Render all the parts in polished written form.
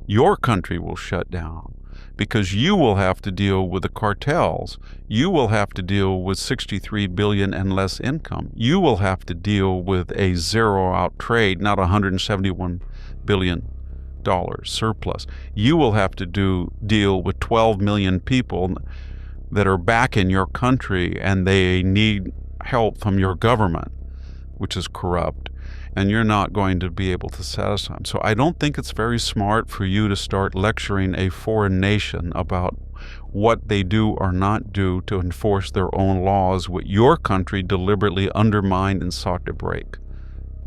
Your country will shut down because you will have to deal with the cartels. You will have to deal with 63 billion and less income. You will have to deal with a zero-out trade, not $171 billion surplus. You will have to deal with 12 million people that are back in your country and they need help from your government, which is corrupt, and you're not going to be able to satisfy them. So I don't think it's very smart for you to start lecturing a foreign nation about what they do or not do to enforce their own laws, what your country deliberately undermined and sought to break.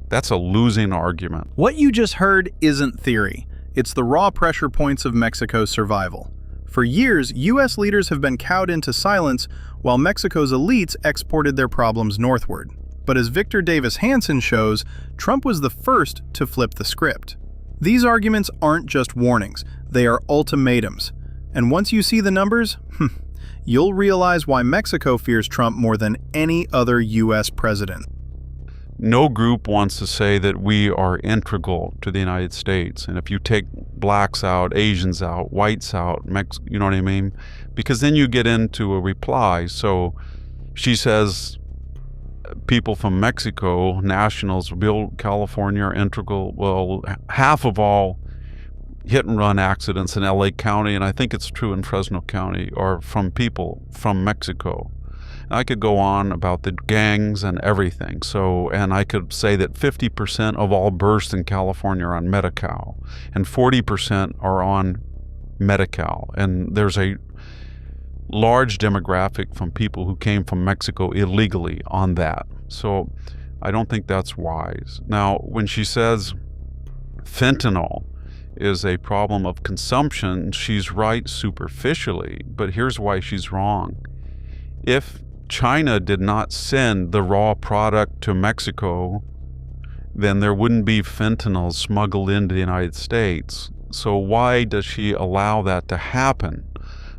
That's a losing argument. What you just heard isn't theory. It's the raw pressure points of Mexico's survival. For years, U.S. leaders have been cowed into silence while Mexico's elites exported their problems northward. But as Victor Davis Hanson shows, Trump was the first to flip the script. These arguments aren't just warnings, they are ultimatums. And once you see the numbers, you'll realize why Mexico fears Trump more than any other U.S. president. No group wants to say that we are integral to the United States. And if you take blacks out, Asians out, whites out, you know what I mean? Because then you get into a reply. So she says people from Mexico, nationals, build California are integral. Well, half of all hit and run accidents in LA County, and I think it's true in Fresno County, are from people from Mexico. I could go on about the gangs and everything. And I could say that 50% of all births in California are on Medi-Cal, and 40% are on Medi-Cal. And there's a large demographic from people who came from Mexico illegally on that. So I don't think that's wise. Now, when she says fentanyl is a problem of consumption, she's right superficially, but here's why she's wrong. If China did not send the raw product to Mexico, then there wouldn't be fentanyl smuggled into the United States. So why does she allow that to happen?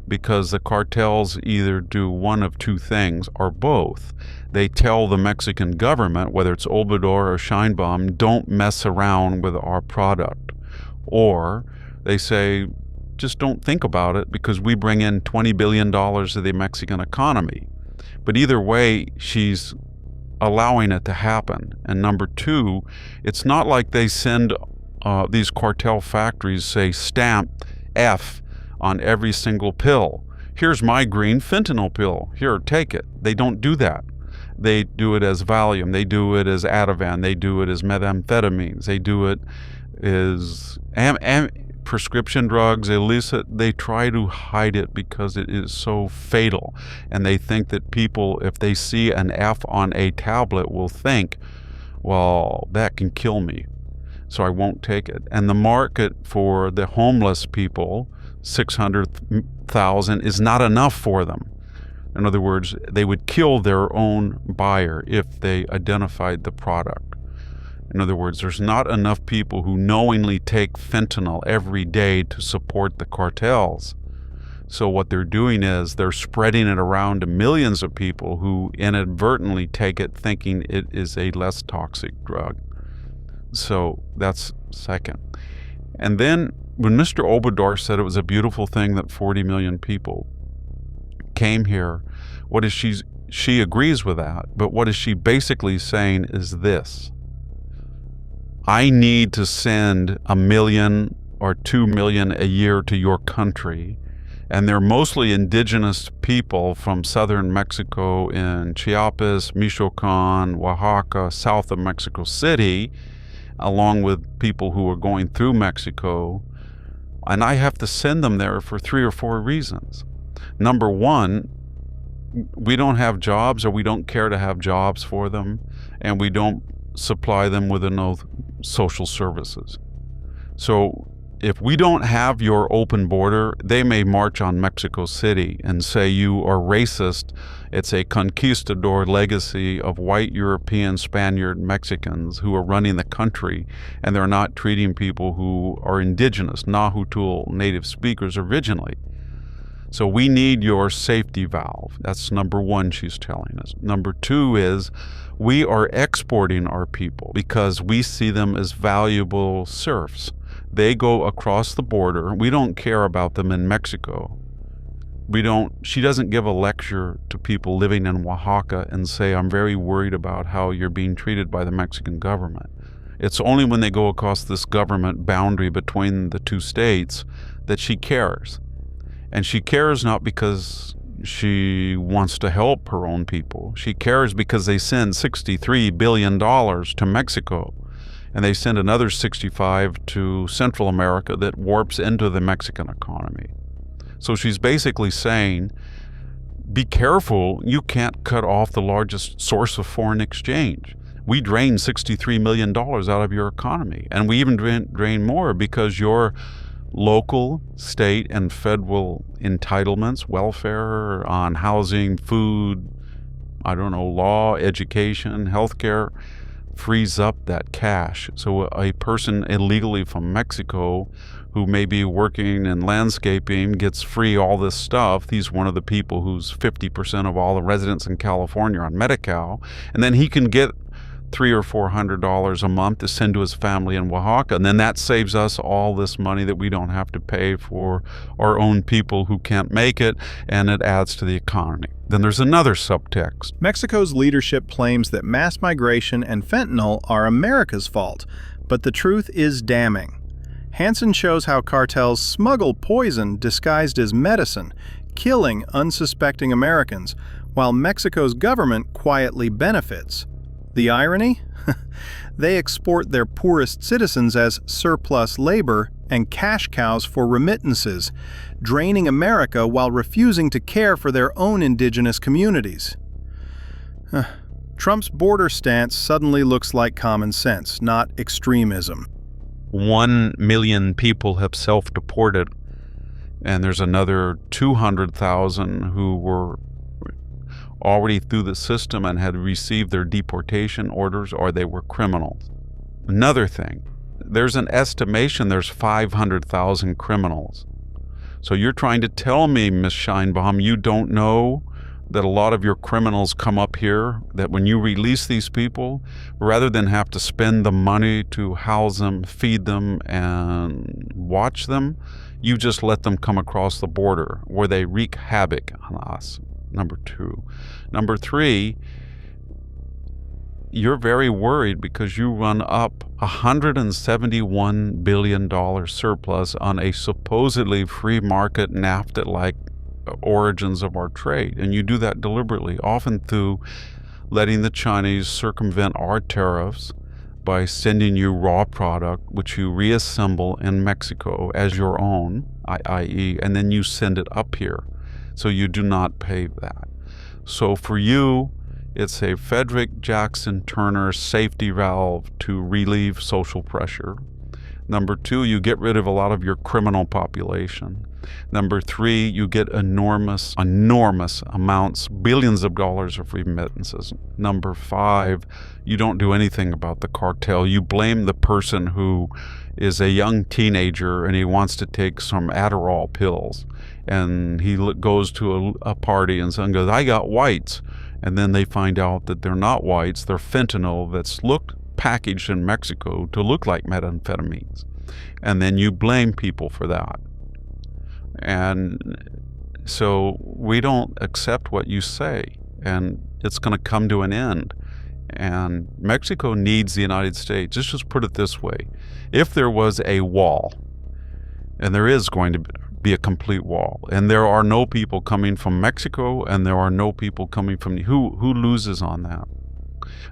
Because the cartels either do one of two things or both. They tell the Mexican government, whether it's Obrador or Sheinbaum, don't mess around with our product. Or they say, just don't think about it because we bring in $20 billion to the Mexican economy. But either way, she's allowing it to happen. And number two, it's not like they send these cartel factories, say, stamp F on every single pill. Here's my green fentanyl pill. Here, take it. They don't do that. They do it as Valium. They do it as Ativan. They do it as methamphetamines. They do it as prescription drugs, illicit. They try to hide it because it is so fatal. And they think that people, if they see an F on a tablet, will think, well, that can kill me, so I won't take it. And the market for the homeless people, 600,000, is not enough for them. In other words, they would kill their own buyer if they identified the product. In other words, there's not enough people who knowingly take fentanyl every day to support the cartels. So what they're doing is they're spreading it around to millions of people who inadvertently take it thinking it is a less toxic drug. So that's second. And then when Mr. Obrador said it was a beautiful thing that 40 million people came here, what is she agrees with that, but what is she basically saying is this: I need to send 1 million or 2 million a year to your country, and they're mostly indigenous people from southern Mexico in Chiapas, Michoacan, Oaxaca, south of Mexico City, along with people who are going through Mexico, and I have to send them there for 3 or 4 reasons. Number one, we don't have jobs, or we don't care to have jobs for them, and we don't supply them with enough social services. So if we don't have your open border, they may march on Mexico City and say you are racist. It's a conquistador legacy of white European, Spaniard, Mexicans who are running the country, and they're not treating people who are indigenous, Nahuatl native speakers originally. So we need your safety valve. That's number one, she's telling us. Number two is we are exporting our people because we see them as valuable serfs. They go across the border. We don't care about them in Mexico. She doesn't give a lecture to people living in Oaxaca and say, I'm very worried about how you're being treated by the Mexican government. It's only when they go across this government boundary between the two states that she cares. And she cares not because she wants to help her own people. She cares because they send $63 billion to Mexico. And they send another 65 to Central America that warps into the Mexican economy. So she's basically saying, be careful, you can't cut off the largest source of foreign exchange. We drain $63 million out of your economy. And we even drain more because your local, state, and federal entitlements, welfare on housing, food, law, education, healthcare, frees up that cash. So a person illegally from Mexico who may be working in landscaping gets free all this stuff. He's one of the people who's 50% of all the residents in California on Medi-Cal, and then he can get $300 or $400 a month to send to his family in Oaxaca, and then that saves us all this money that we don't have to pay for our own people who can't make it, and it adds to the economy. Then there's another subtext. Mexico's leadership claims that mass migration and fentanyl are America's fault, but the truth is damning. Hanson shows how cartels smuggle poison disguised as medicine, killing unsuspecting Americans, while Mexico's government quietly benefits. The irony? They export their poorest citizens as surplus labor and cash cows for remittances, draining America while refusing to care for their own indigenous communities. Trump's border stance suddenly looks like common sense, not extremism. 1 million people have self-deported, and there's another 200,000 who were already through the system and had received their deportation orders, or they were criminals. Another thing, there's an estimation there's 500,000 criminals. So you're trying to tell me, Ms. Sheinbaum, you don't know that a lot of your criminals come up here, that when you release these people, rather than have to spend the money to house them, feed them, and watch them, you just let them come across the border where they wreak havoc on us. Number 2. Number 3, you're very worried because you run up $171 billion surplus on a supposedly free market NAFTA-like origins of our trade. And you do that deliberately, often through letting the Chinese circumvent our tariffs by sending you raw product, which you reassemble in Mexico as your own, i.e., and then you send it up here. So you do not pay that. So for you, it's a Frederick Jackson Turner safety valve to relieve social pressure. Number 2, you get rid of a lot of your criminal population. Number 3, you get enormous amounts, billions of dollars of remittances. Number 5, you don't do anything about the cartel. You blame the person who is a young teenager and he wants to take some Adderall pills. And he goes to a party and goes, I got whites. And then they find out that they're not whites, they're fentanyl that's packaged in Mexico to look like methamphetamines. And then you blame people for that. And so we don't accept what you say, and it's going to come to an end. And Mexico needs the United States. Let's just put it this way. If there was a wall, and there is going to be a complete wall, and there are no people coming from Mexico, and there are no people coming from who loses on that?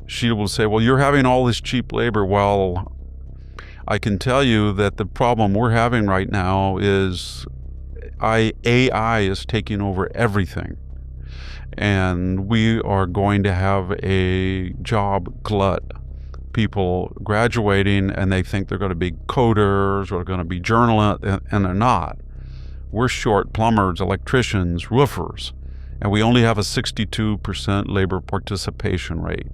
She will say, well, you're having all this cheap labor. Well, I can tell you that the problem we're having right now is AI is taking over everything. And we are going to have a job glut. People graduating and they think they're going to be coders or going to be journalists, and they're not. We're short plumbers, electricians, roofers, and we only have a 62% labor participation rate.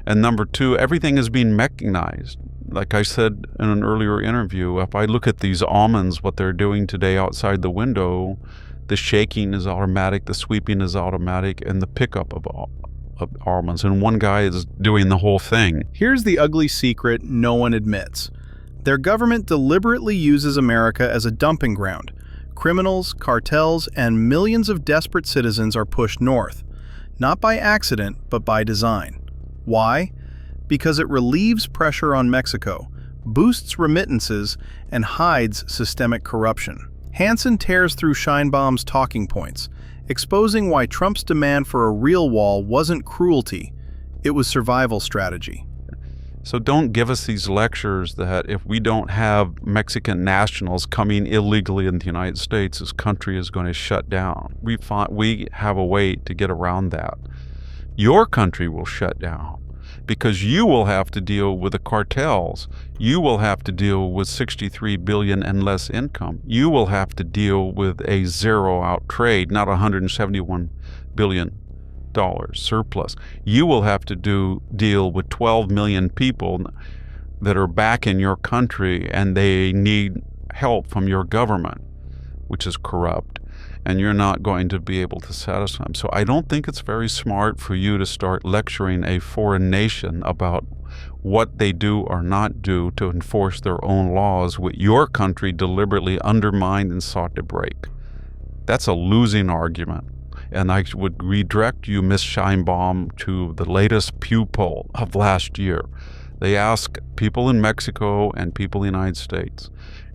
And number 2, everything is being mechanized. Like I said in an earlier interview, if I look at these almonds, what they're doing today outside the window, the shaking is automatic, the sweeping is automatic, and the pickup of almonds. And one guy is doing the whole thing. Here's the ugly secret no one admits. Their government deliberately uses America as a dumping ground. Criminals, cartels, and millions of desperate citizens are pushed north, not by accident, but by design. Why? Because it relieves pressure on Mexico, boosts remittances, and hides systemic corruption. Hanson tears through Sheinbaum's talking points, exposing why Trump's demand for a real wall wasn't cruelty, it was survival strategy. So don't give us these lectures that if we don't have Mexican nationals coming illegally in the United States, this country is going to shut down. We have a way to get around that. Your country will shut down because you will have to deal with the cartels. You will have to deal with 63 billion and less income. You will have to deal with a zero-out trade, not 171 billion surplus. You will have to deal with 12 million people that are back in your country and they need help from your government, which is corrupt, and you're not going to be able to satisfy them. So I don't think it's very smart for you to start lecturing a foreign nation about what they do or not do to enforce their own laws, which your country deliberately undermined and sought to break. That's a losing argument. And I would redirect you, Ms. Sheinbaum, to the latest Pew poll of last year. They ask people in Mexico and people in the United States,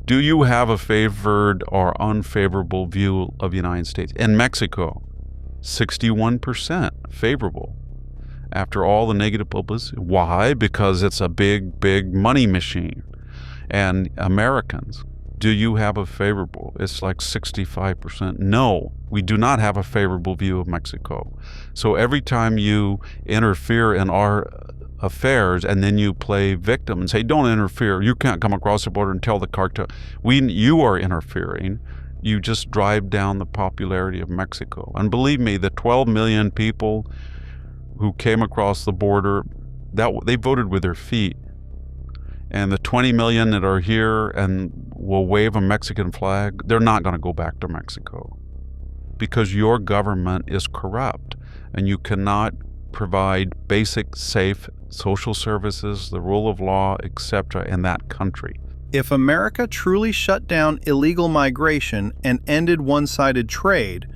do you have a favored or unfavorable view of the United States? In Mexico, 61% favorable. After all the negative publicity. Why? Because it's a big, big money machine. And Americans, do you have a favorable? It's like 65%. No, we do not have a favorable view of Mexico. So every time you interfere in our affairs and then you play victim and say, don't interfere, you can't come across the border and tell the cartel. You are interfering. You just drive down the popularity of Mexico. And believe me, the 12 million people who came across the border, they voted with their feet. And the 20 million that are here and will wave a Mexican flag, they're not going to go back to Mexico because your government is corrupt and you cannot provide basic, safe social services, the rule of law, etc. in that country. If America truly shut down illegal migration and ended one-sided trade,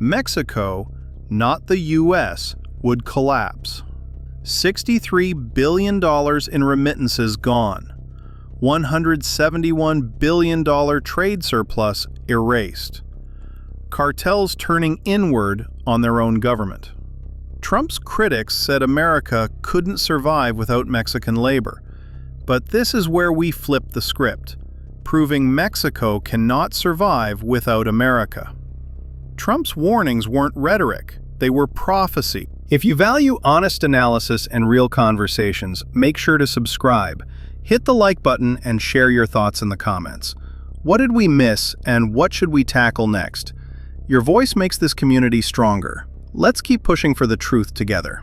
Mexico, not the U.S., would collapse. $63 billion in remittances gone. $171 billion trade surplus erased. Cartels turning inward on their own government. Trump's critics said America couldn't survive without Mexican labor. But this is where we flip the script, proving Mexico cannot survive without America. Trump's warnings weren't rhetoric, they were prophecy. If you value honest analysis and real conversations, make sure to subscribe. Hit the like button and share your thoughts in the comments. What did we miss and what should we tackle next? Your voice makes this community stronger. Let's keep pushing for the truth together.